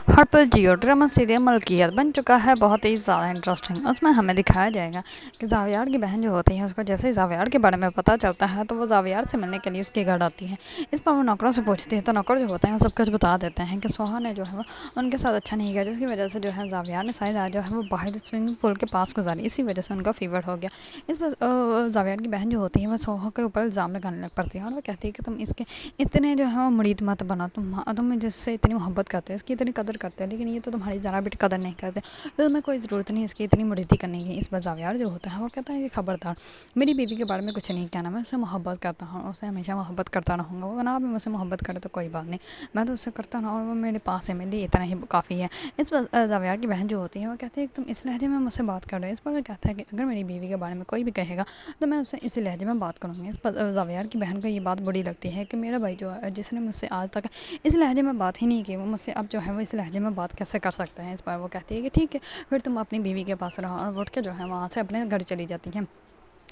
ہرپل Jio drama serial ملکیت بن چکا ہے بہت ہی زیادہ انٹرسٹنگ۔ اس میں ہمیں دکھایا جائے گا کہ زاویار کی بہن جو ہوتی ہے اس کو جیسے ہی زاویار کے بارے میں پتہ چلتا ہے تو وہ زاویار سے ملنے کے لیے اس کے گھر آتی ہے۔ اس پر وہ نوکروں سے پوچھتی ہے تو نوکر جو ہوتے ہیں وہ سب کچھ بتا دیتے ہیں کہ سوہا نے جو ہے وہ ان کے ساتھ اچھا نہیں کیا، جس کی وجہ سے جو ہے زاویار نے ساری رات جو ہے وہ باہر سوئمنگ پول کے پاس گزاری، اسی وجہ سے ان کا فیور ہو گیا۔ اس پر زاویار کی بہن جو ہوتی ہے وہ سوہا کے اوپر الزام لگانے لگ پڑتی ہے اور وہ کہتی ہے کہ تم اس کے اتنے جو ہے وہ مرید مت بنا، تم جس سے اتنی محبت کرتے ہو، اس کی اتنی قدر کرتے ہو، لیکن یہ تو تمہاری ذرا بھی قدر نہیں کرتے، تو تمہیں کوئی ضرورت نہیں اس کی اتنی مریدی کرنے کی۔ اس پر زاویار جو ہوتا ہے وہ کہتا ہے کہ خبردار، میری بیوی کے بارے میں کچھ نہیں کہنا، میں اس سے محبت کرتا ہوں، اسے ہمیشہ محبت کرتا رہوں گا، وہ نہ بھی مجھ سے محبت کرے تو کوئی بات نہیں، میں تو اس سے کرتا ہوں اور وہ میرے پاس ہے، میرے لیے اتنا ہی کافی ہے۔ اس پر زاویار کی بہن جو ہوتی ہے وہ کہتی ہے کہ تم اس لہجے میں مجھ سے بات کر رہے ہو۔ اس پر وہ کہتا ہے کہ اگر میری بیوی کے بارے میں کوئی بھی کہے گا تو میں اس سے اسی لہجے میں بات کروں گی۔ اس پر زاویار کی بہن کو یہ بات بری لگتی ہے کہ میرا بھائی جو ہے جس نے مجھ سے آج تک اس لہجے میں بات ہی نہیں کی، وہ مجھ سے اب جو ہے وہ اس لہجے میں بات کیسے کر سکتا ہے۔ اس پر وہ کہتی ہے کہ ٹھیک ہے، پھر تم اپنی بیوی کے پاس رہو، اور اٹھ کے جو ہے وہاں سے اپنے گھر چلی جاتی ہیں۔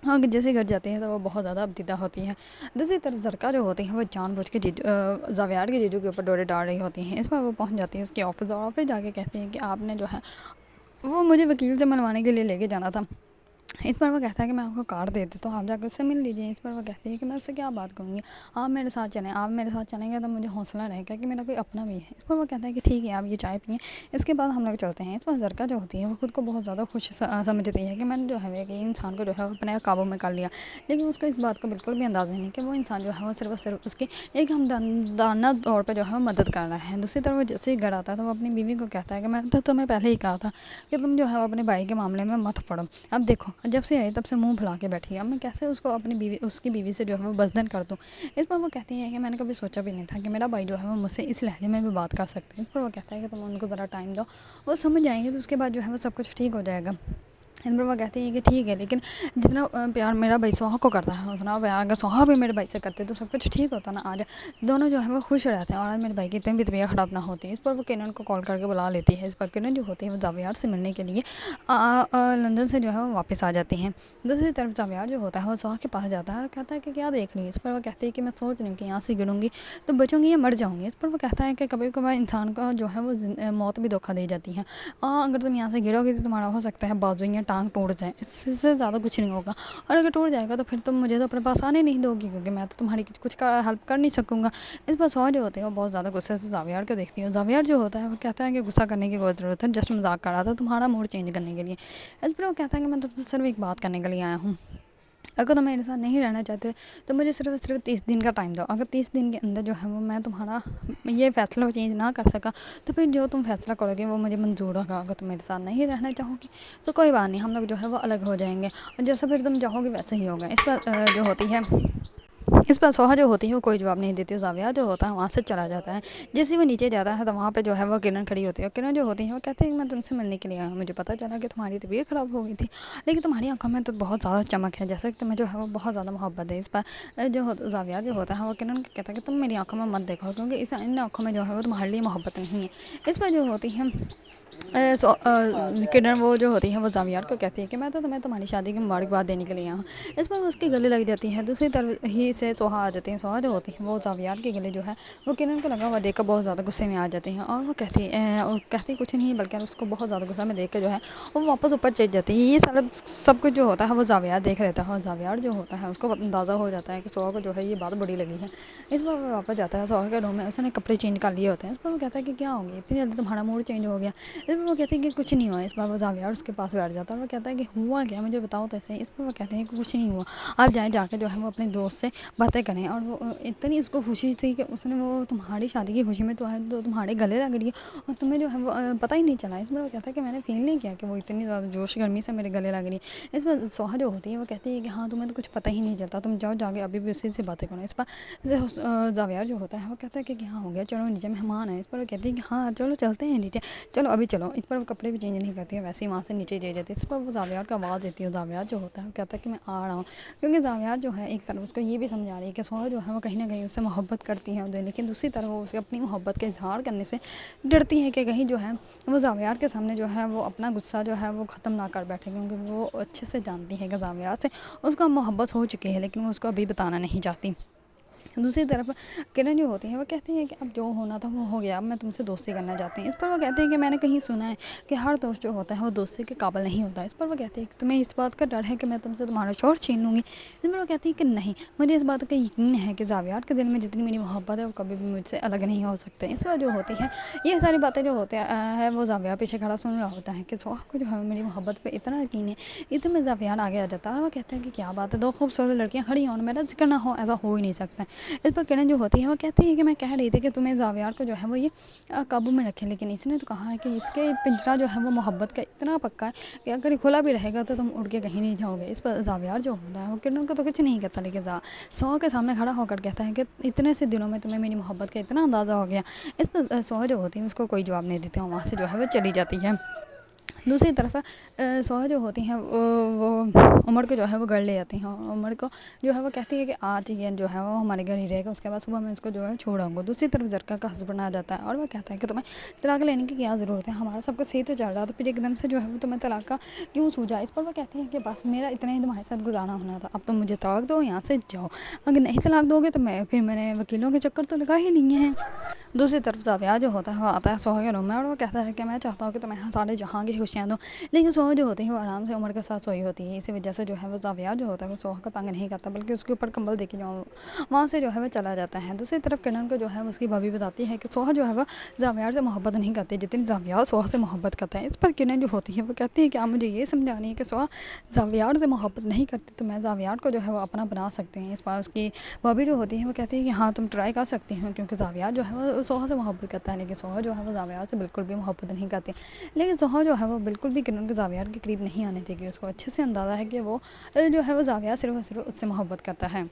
اور جیسے گھر جاتی ہیں تو وہ بہت زیادہ ابتدا ہوتی ہے۔ دوسری طرف زرکا جو ہوتی ہیں وہ جان بوجھ کے زاویار کے جیجو کے اوپر ڈورے ڈال رہی ہوتی ہیں۔ اس پر وہ پہنچ جاتی ہے اس کے آفس، اور آفس جا کے کہتے ہیں کہ آپ نے جو ہے وہ مجھے وکیل سے منوانے کے لیے لے کے جانا تھا۔ اس پر وہ کہتا ہے کہ میں آپ کو کارڈ دے دیتا ہوں، آپ جا کے اس سے مل لیجیے۔ اس پر وہ کہتی ہے کہ میں اس سے کیا بات کروں گی، آپ میرے ساتھ چلیں، آپ میرے ساتھ چلیں گے تو مجھے حوصلہ رہے گا کہ میرا کوئی اپنا بھی ہے۔ اس پر وہ کہتا ہے کہ ٹھیک ہے، آپ یہ چائے پئیں، اس کے بعد ہم لوگ چلتے ہیں۔ اس پر زرکا جو ہوتی ہے وہ خود کو بہت زیادہ خوش سمجھتی ہے کہ میں نے جو ہے کہ انسان کو جو ہے اپنے قابو میں کر لیا، لیکن اس کو اس بات کا بالکل بھی اندازہ نہیں کہ وہ انسان جو ہے وہ صرف اور صرف اس کی ایک ہمدردانہ طور پہ جو ہے وہ مدد کر رہا ہے۔ دوسری طرف وہ جیسے ہی گھر آتا ہے تو وہ اپنی بیوی کو کہتا ہے کہ میں تو تمہیں پہلے ہی کہا تھا کہ تم جو ہے وہ اپنے بھائی کے معاملے میں مت پڑو، اب دیکھو جب سے آئی تب سے منہ پھلا کے بیٹھی ہے، اب میں کیسے اس کو اپنی بیوی اس کی بیوی سے جو ہے وہ بزدل کر دوں۔ اس پر وہ کہتی ہے کہ میں نے کبھی سوچا بھی نہیں تھا کہ میرا بھائی جو ہے وہ مجھ سے اس لہجے میں بھی بات کر سکتے ہیں۔ اس پر وہ کہتا ہے کہ تم ان کو ذرا ٹائم دو، وہ سمجھ جائیں گے تو اس کے بعد جو ہے وہ سب کچھ ٹھیک ہو جائے گا۔ اس پر وہ کہتے ہیں کہ ٹھیک ہے، لیکن جتنا پیار میرا بھائی سوہا کو کرتا ہے اتنا پیار اگر سوہا بھی میرے بھائی سے کرتے تو سب کچھ ٹھیک ہوتا نا، آج دونوں جو ہے وہ خوش رہتے ہیں اور آج میرے بھائی کی اتنی بھی طبیعت خراب نہ ہوتی ہے۔ اس پر وہ کرن کو کال کر کے بلا لیتی ہے۔ اس پر کرن جو ہوتی ہے وہ زاویار سے ملنے کے لیے لندن سے جو ہے وہ واپس آ جاتی ہیں۔ دوسری طرف زاویار جو ہوتا ہے وہ سوہا کے پاس جاتا ہے اور کہتا ہے کہ کیا دیکھ رہی ہے۔ اس پر وہ کہتی ہے کہ میں سوچ رہی ہوں کہ یہاں سے گروں گی تو بچوں گی یا مر جاؤں گی۔ اس پر وہ کہتا ہے کہ کبھی کبھار انسان کا جو ہے وہ موت بھی دھوکہ دے جاتی ہے، اور اگر تم یہاں سے گرو گی تو تمہارا ہو سکتا ہے بازو یا ٹانگ ٹوٹ جائے، اس سے زیادہ کچھ نہیں ہوگا، اور اگر ٹوٹ جائے گا تو پھر تم مجھے تو اپنے پاس آنے نہیں دو گی، کیونکہ میں تو تمہاری کچھ کا ہیلپ کر نہیں سکوں گا۔ اس پر سوہا جو ہوتے ہیں وہ بہت زیادہ غصے سے زاویار کو دیکھتی ہے۔ زاویار جو ہوتا ہے وہ کہتا ہے کہ غصہ کرنے کی کوئی ضرورت ہے، جسٹ مذاق کر رہا تھا تمہارا موڈ چینج کرنے کے لیے۔ اس پر وہ کہتا ہے کہ میں تم سے صرف ایک بات کرنے کے لیے آیا ہوں، اگر تم میرے ساتھ نہیں رہنا چاہتے تو مجھے صرف 30 دن کا ٹائم دو، اگر 30 دن کے اندر جو ہے وہ میں تمہارا یہ فیصلہ چینج نہ کر سکا تو پھر جو تم فیصلہ کرو گے وہ مجھے منظور ہوگا۔ اگر تم میرے ساتھ نہیں رہنا چاہو گی تو کوئی بات نہیں، ہم لوگ جو ہے وہ الگ ہو جائیں گے، اور جیسا پھر تم چاہو گے ویسے ہی ہوگا۔ اس پر جو ہوتی ہے اس پر سوہا جو ہوتی ہے وہ کوئی جواب نہیں دیتی، زاویار جو ہوتا ہے وہاں سے چلا جاتا ہے۔ جیسے وہ نیچے جاتا ہے تو وہاں پہ جو ہے وہ کرن کھڑی ہوتی ہے، اور کرن جو ہوتی ہے وہ کہتے ہیں کہ میں تم سے ملنے کے لیے آیا ہوں، مجھے پتہ چلا کہ تمہاری طبیعت خراب ہو گئی تھی، لیکن تمہاری آنکھوں میں تو بہت زیادہ چمک ہے، جیسے کہ تمہیں جو ہے وہ بہت زیادہ محبت ہے۔ اس پر زاویار جو ہوتا ہے وہ کرن کو کہتا ہے کہ تم میری آنکھوں میں مت دیکھو، کیونکہ ان آنکھوں میں جو ہے وہ تمہارے لیے محبت نہیں ہے۔ اس پر جو ہوتی ہے کرن وہ جو ہوتی ہے وہ زاویار کو کہتی ہے کہ میں تو تمہیں تمہاری شادی کی مبارکباد دینے کے لیے آیا ہوں۔ اس پر اس کے گلے لگ جاتی ہے۔ دوسری طرف ہی سے سوہا آ جاتی ہے۔ سوہا جو ہوتی ہے وہ زاویار کے گلے جو ہے وہ کرن کو لگا ہوا دیکھ کر بہت زیادہ غصے میں آ جاتی ہیں، اور وہ کہتی کچھ نہیں بلکہ اس کو بہت زیادہ غصہ میں دیکھ کے جو ہے وہ واپس اوپر چڑھ جاتی ہے۔ یہ سب کچھ جو ہوتا ہے وہ زاویار دیکھ لیتا ہے، اور زاویار جو ہوتا ہے اس کو اندازہ ہو جاتا ہے کہ سوہا کو جو ہے یہ بات بڑی لگی ہے۔ اس پر وہ واپس جاتا ہے سوہا کے روم میں، اس نے کپڑے چینج کر لیے ہوتے ہیں۔ اس پر وہ کہتا ہے کہ کیا ہو گیا اتنی جلدی تمہارا موڈ چینج ہو گیا۔ اس پر وہ کہتے ہیں کہ کچھ نہیں ہوا۔ اس پر وہ زاویار اس کے پاس بیٹھ جاتا ہے اور وہ کہتا ہے کہ ہوا کیا، مجھے بتاؤ تو صحیح۔ اس پر وہ کہتے ہیں کہ کچھ نہیں ہوا، آپ جائیں جا کے جو ہے وہ اپنے دوست سے باتیں کریں، اور وہ اتنی اس کو خوشی تھی کہ اس نے وہ تمہاری شادی کی خوشی میں تو تمہارے گلے لگ رہی ہے اور تمہیں جو ہے وہ پتہ ہی نہیں چلا۔ اس پر وہ کہتا ہے کہ میں نے فیل نہیں کیا کہ وہ اتنی زیادہ جوش گرمی سے میرے گلے لگ رہی ہے۔ اس پر سوہا جو ہوتی ہے وہ کہتی ہے کہ ہاں تمہیں تو کچھ پتہ ہی نہیں چلتا، تم جاؤ جا کے ابھی بھی اسی سے باتیں کرو۔ اس پر زاویار جو ہوتا ہے وہ کہتا ہے کہ ہاں ہو گیا، چلو نیچے مہمان ہے۔ اس پر وہ کہتی ہے کہ ہاں چلو چلتے ہیں نیچے، چلو ابھی چلو۔ اس پر وہ کپڑے بھی چینج نہیں کرتی ہے، ویسے ہی وہاں سے نیچے جا جاتی ہے۔ اس پر وہ زاویار کو آواز دیتی ہے، زاویار جو ہوتا ہے وہ کہتا ہے کہ میں آ رہا ہوں، کیونکہ زاویار جو ہے ایک طرف اس کو یہ بھی سمجھا رہی ہے کہ سوہا جو ہے وہ کہیں نہ کہیں اس سے محبت کرتی ہے، لیکن دوسری طرف وہ اسے اپنی محبت کے اظہار کرنے سے ڈرتی ہے کہ کہیں جو ہے وہ زاویار کے سامنے جو ہے وہ اپنا غصہ جو ہے وہ ختم نہ کر بیٹھے، کیونکہ وہ اچھے سے جانتی ہے کہ زاویار سے اس کا محبت ہو چکی ہے، لیکن وہ اس کو ابھی بتانا نہیں چاہتی۔ دوسری طرف کرن جو ہوتی ہیں وہ کہتی ہیں کہ اب جو ہونا تھا وہ ہو گیا، اب میں تم سے دوستی کرنا چاہتی ہوں۔ اس پر وہ کہتے ہیں کہ میں نے کہیں سنا ہے کہ ہر دوست جو ہوتا ہے وہ دوستی کے قابل نہیں ہوتا۔ اس پر وہ کہتے ہیں کہ تمہیں اس بات کا ڈر ہے کہ میں تم سے تمہارا شوہر چھین لوں گی۔ اس پر وہ کہتی ہیں کہ نہیں، مجھے اس بات کا یقین ہے کہ زاویار کے دل میں جتنی میری محبت ہے وہ کبھی بھی مجھ سے الگ نہیں ہو سکتے۔ اس پر جو ہوتی ہے یہ ساری باتیں جو ہوتے ہیں وہ زاویار پیچھے کھڑا سن رہا ہوتا ہے کہ سوہا کو جو ہے میری محبت پہ اتنا یقین ہے۔ اتنے میں زاویار آگے آ جاتا ہے اور وہ کہتے ہیں کہ کیا بات ہے، دو خوبصورت لڑکیاں کھڑی ہیں اور میرا ذکر نہ ہو، ایسا ہو ہی نہیں سکتا۔ اس پر کرن جو ہوتی ہے وہ کہتی ہے کہ میں کہہ رہی تھی کہ تمہیں زاویار کو جو ہے وہ یہ قابو میں رکھے، لیکن اس نے تو کہا ہے کہ اس کے پنجرا جو ہے وہ محبت کا اتنا پکا ہے کہ اگر یہ کھلا بھی رہے گا تو تم اڑ کے کہیں نہیں جاؤ گے۔ اس پر زاویار جو ہوتا ہے وہ کرن کو تو کچھ نہیں کہتا، لیکن سوہا کے سامنے کھڑا ہو کر کہتا ہے کہ اتنے سے دنوں میں تمہیں میری محبت کا اتنا اندازہ ہو گیا۔ اس پر سوہا جو ہوتی ہے اس کو کوئی جواب نہیں دیتے اور وہاں سے جو ہے وہ چلی جاتی ہے۔ دوسری طرف سوہا جو ہوتی ہیں وہ عمر کو جو ہے وہ گھر لے جاتی ہیں۔ عمر کو جو ہے وہ کہتی ہے کہ آج یہ جو ہے وہ ہمارے گھر ہی رہے گا، اس کے بعد صبح میں اس کو جو ہے چھوڑاؤں گا۔ دوسری طرف زرکا کا ہسبینڈ آ جاتا ہے اور وہ کہتا ہے کہ تمہیں طلاق لینے کی کیا ضرورت ہے، ہمارا سب کا صحیح تو چل رہا تھا، پھر ایک دم سے جو ہے وہ تمہیں طلاق کا کیوں سوجا۔ اس پر وہ کہتے ہیں کہ بس میرا اتنا ہی تمہارے ساتھ گزارا ہونا تھا، اب تم مجھے طلاق دو، یہاں سے جاؤ، اگر نہیں طلاق دو گے تو میں نے وکیلوں کے چکر تو لگا ہی لیے ہیں۔ دوسری طرف زاویار جو ہوتا ہے وہ آتا ہے سوہا کے روم میں اور وہ کہتا ہے کہ میں چاہتا ہوں کہ تمہیں سارے جہاں کی خوشیاں دوں، لیکن سوہا جو ہوتی ہے وہ آرام سے عمر کے ساتھ سوئی ہوتی ہے۔ اسی وجہ سے جو ہے وہ زاویار جو ہوتا ہے وہ سوہا کا تنگ نہیں کرتا، بلکہ اس کے اوپر کمبل دے کے وہاں سے جو ہے وہ چلا جاتا ہے۔ دوسری طرف کرن کو جو ہے اس کی بھابھی بتاتی ہے کہ سوہا جو ہے وہ زاویار سے محبت نہیں کرتی جتنی زاویار سوہا سے محبت کرتا ہے۔ اس پر کرن جو ہوتی ہے وہ کہتی ہے کہ آپ مجھے یہ سمجھانی ہے کہ سوہا زاویار سے محبت نہیں کرتی تو میں زاویار کو جو ہے وہ اپنا بنا سکتی ہیں۔ اس پر اس کی بھابھی جو ہوتی ہے وہ کہتی ہے کہ ہاں تم ٹرائی کر سکتی ہو، کیونکہ زاویار جو ہے وہ سوہا سے محبت کرتا ہے، لیکن سوہا جو ہے وہ زاویار سے بالکل بھی محبت نہیں کرتی۔ لیکن سوہا جو ہے وہ بالکل بھی کرن کو زاویار کے قریب نہیں آنے دے گی، اس کو اچھے سے اندازہ ہے کہ وہ جو ہے وہ زاویار صرف اور صرف اس سے محبت کرتا ہے۔